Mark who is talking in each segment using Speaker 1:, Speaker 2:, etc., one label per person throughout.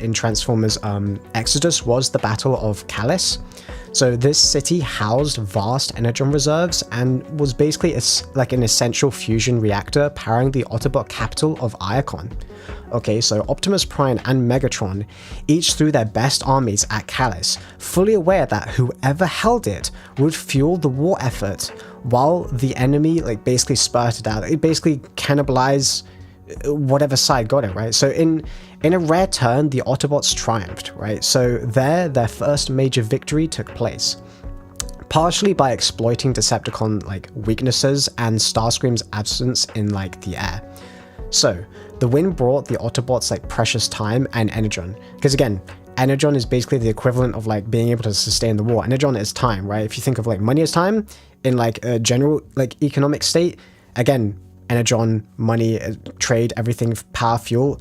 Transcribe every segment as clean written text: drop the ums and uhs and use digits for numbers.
Speaker 1: in Transformers Exodus was the Battle of Kalis. So this city housed vast energon reserves and was basically like an essential fusion reactor powering the Autobot capital of Iacon. Okay, so Optimus Prime and Megatron each threw their best armies at Kalis, fully aware that whoever held it would fuel the war effort, while the enemy like basically spurted out. It basically cannibalized whatever side got it, right? So in a rare turn, the Autobots triumphed, right? So their first major victory took place, partially by exploiting Decepticon like weaknesses and Starscream's absence in like the air. So the win brought the Autobots like precious time and energon, because again, energon is basically the equivalent of like being able to sustain the war. Energon is time, right? If you think of like money as time in like a general like economic state, again, energon, money, trade, everything, power, fuel,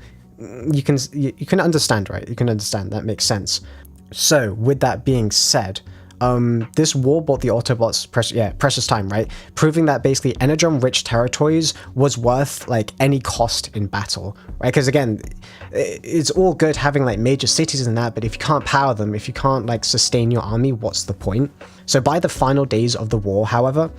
Speaker 1: you can understand, right? You can understand, that makes sense. So with that being said, this war bought the Autobots precious time, right? Proving that basically energon-rich territories was worth like any cost in battle, right? Because again, it's all good having like major cities and that, but if you can't power them, if you can't like sustain your army, what's the point? So by the final days of the war, however,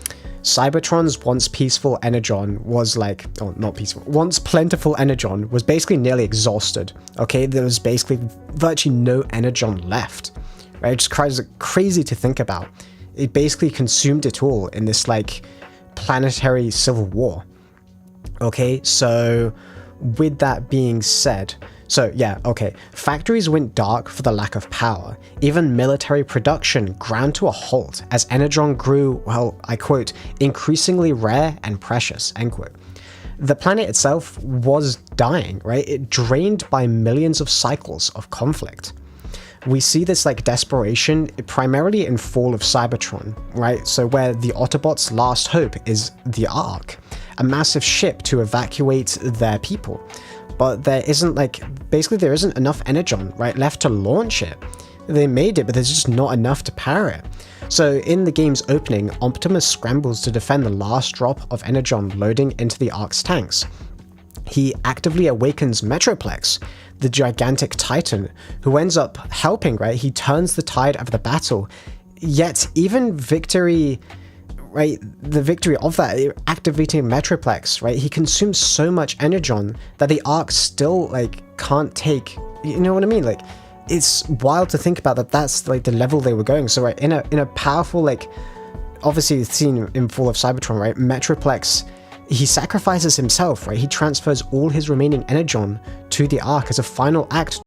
Speaker 1: Cybertron's once peaceful energon was like, oh, not peaceful, once plentiful energon was basically nearly exhausted, okay? There was basically virtually no energon left, right? It's just crazy to think about. It basically consumed it all in this like planetary civil war, okay? So with that being said, so yeah, okay, factories went dark for the lack of power. Even military production ground to a halt as energon grew, well, I quote, increasingly rare and precious, end quote. The planet itself was dying, right? It drained by millions of cycles of conflict. We see this like desperation primarily in Fall of Cybertron, right? So where the Autobots' last hope is the Ark, a massive ship to evacuate their people. But there isn't there isn't enough energon, right, left to launch it. They made it, but there's just not enough to power it. So in the game's opening, Optimus scrambles to defend the last drop of energon loading into the Ark's tanks. He actively awakens Metroplex, the gigantic titan, who ends up helping, right? He turns the tide of the battle. Yet even victory, right, the victory of that, activating Metroplex, right, he consumes so much energon that the Ark still like can't take, you know what I mean? Like, it's wild to think about that. That's like the level they were going. So right, in a powerful, like, obviously seen in Fall of Cybertron, right, Metroplex, he sacrifices himself, right? He transfers all his remaining energon to the Ark as a final act